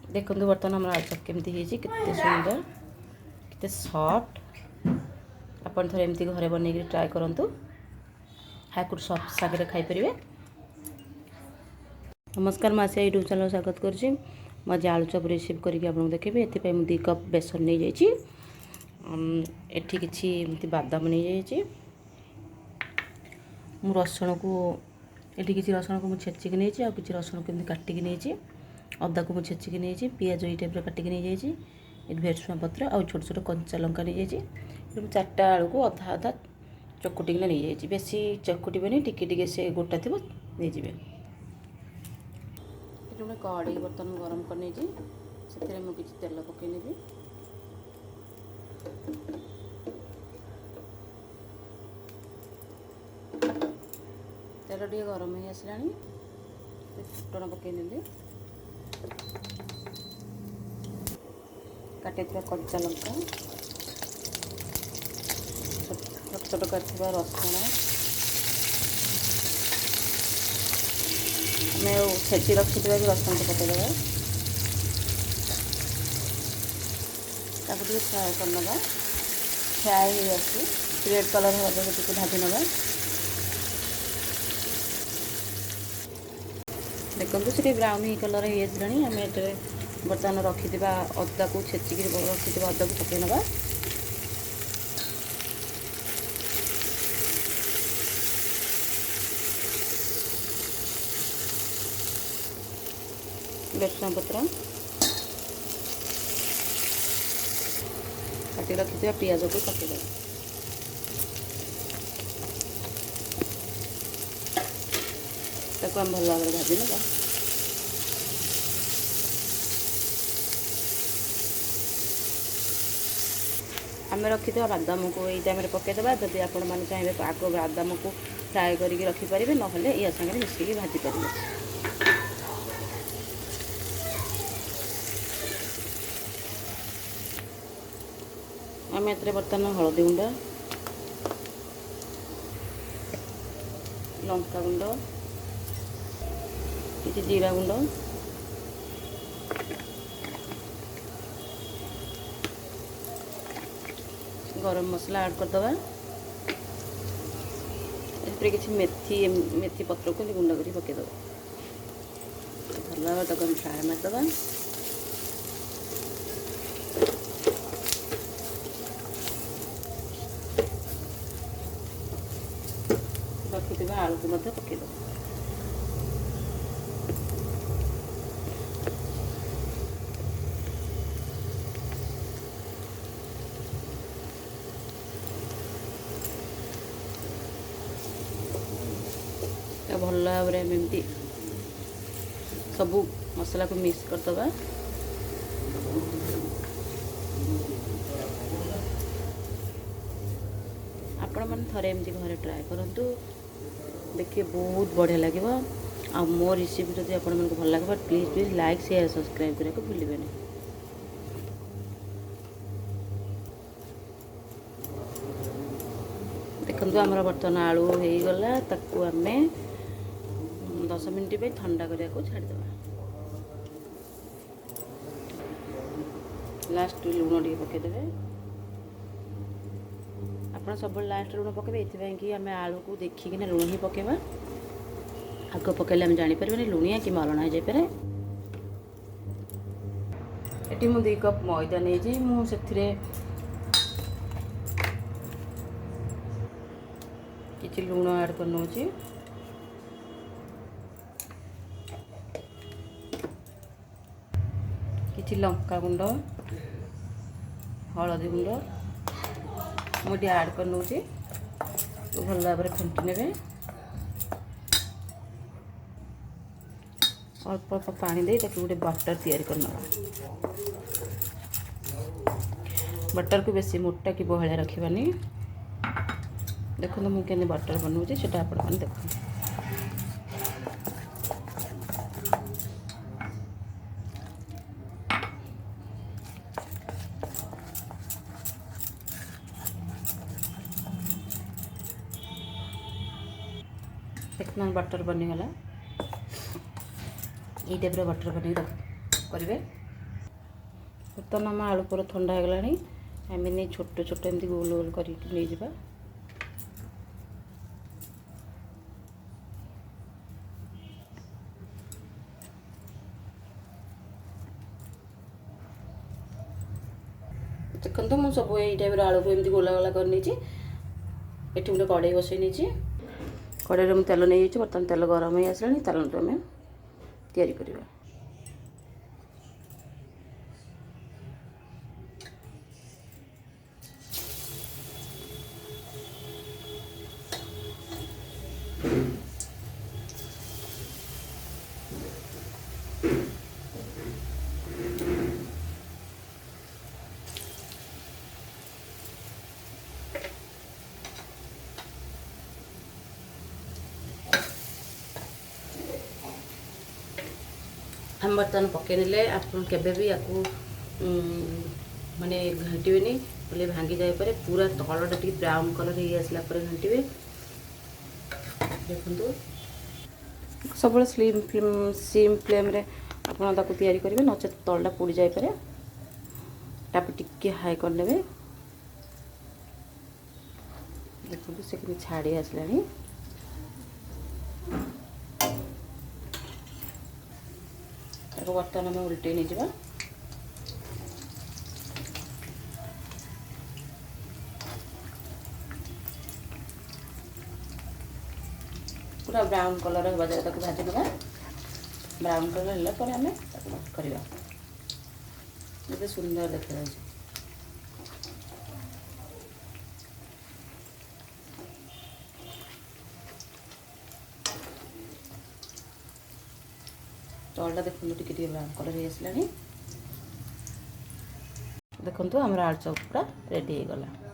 देखो बर्तमान आम आलू चप केमती केते सुंदर केते सॉफ्ट। अपन थोड़े एमती घरे बन ट्राए करूँ हाकुर सॉफ्ट सागर खाईपर। नमस्कार मासिया यूट्यूब चैनल स्वागत करुँची। आज आलू चप रिसीव करके आपको देखेबी। एथि मु 2 कप बेसन नहीं जाइए। एठी किछि एमती बादाम नहीं जाइए। मु रसुण को एठी किछि रसुण को मु छेचिक नहीं आ किछि रसुण को एमती काटिक नहीं। अदा को मु छेचिक नहीं। पियाज ये टाइप काटिक नहीं जाइए। ये भेरसुआ पत्र आ छोट छोट कंचा लंका नहीं जाइए। 4टा आलू को अधा अधा चकुटिक नहीं जाइए। बेसी चकुटबे टिके टिके से गोटा थी नहीं जाए। ये कढ़ी बर्तन गरम कर से मुझे तेल पकईनेबी। तेल टे गरम हो आसला फुटण पकईनेली। काटी कंचा लंका छोट छोट काटी रसुण हमें छेची रखी रसुण को पकईदे। फ्राए करना फ्राए हो रेड कलर हाँ भाजी नवा। देखो से ब्राउन ही कलर हो आसला। आम ये बर्तमान रखी अदा को छेचिक रखी अदा को पकई नवा। भेरसुआ पत्र काटी रखी पियाज को पकईदे। आम भल भाव भाजी ना। आम रखी बादाम को यही टाइम पकईदे। जदि आपण मैंने चाहिए आग बादाम को फ्राए करके रखिपारे ना या सागर मिसिक भाजी पारे। आम ए बर्तमान हलदी गुंड लंका गुंड किसी जीरा गुंड गरम मसला ऐड करदे। किसी मेथी मेथी पत्र को गुंड कर पकईदे। भल भाव तक फ्राए मारदे। रखी आलू को पकईदे। भल भाव एमती सबू मसला को मिक्स करदे। आपण मैंने थरे एमती घरे ट्राए करूँ देखिए बहुत बढ़िया लगे। आ मो रेसिपी जब आप भल लगे please please like share subscribe करने को भूलिए नहीं। देखो आमर बर्तमान आलू हो गला ताकू आम 10 मिनट पे ठंडा करने को छाड़ीदे। लास्ट लुण टे पकईदे। आप सब लास्ट लुण पकेबे ये आम आलू को देखिकिना लुण ही पकेबा। आग पकड़े आम जापर लुणिया कि मलणा हो जापे। ये मुझे 2 कप मैदा नहीं मुझे किसी लुण ऐड कर नौची। किसी लंका गुंड हलदी गुंड मुझे ऐड कर नौची। तो भल भाव फेंटी ने अल्प अल्प पानी दे गोटे बटर तैयारी करना। बटर को बेसी मोटा कि बहलिया रखिबानी। देखो मुझे केने बटर बनाऊँगी सेटा आपण मैंने देखो। देखना बटर बनीगला ये टाइप बटर बन करेंगे। बर्तमान आम आलू पूरा ठंडा हो गलानी आम नहीं छोट छोट एमती गोल गोल कर नहीं जावा देखते मुझे सब यही टाइप आलू को एमती गोला गोला कर ये गोटे कड़े बसई नहीं कड़े में तेल नहीं बर्तमान तेल गरम हो आसला तेल आम तैयारी करवा हम बर्तमान पकईने आप भी या माने घाटे बोले भांगी जाए पूरा तलटा टी ब्राउन कलर हो आसला घाटे देखो सब सिम फ्लेम रे आपड़ा तैयारी करेंगे नचे तलटा पोड़ी जापे ताप टिके हाई करने देखो से कि छाड़ी आसला बर्तमान आम उल्टे नहीं जावा पूरा ब्राउन कलर होगा जाए भाजी दबा ब्राउन कलर है आम करवा ये सुंदर देखा तलटा देखो टी ब्राउन कलर हो आसला देखो आम आलू चप पूरा रेडी हो गला।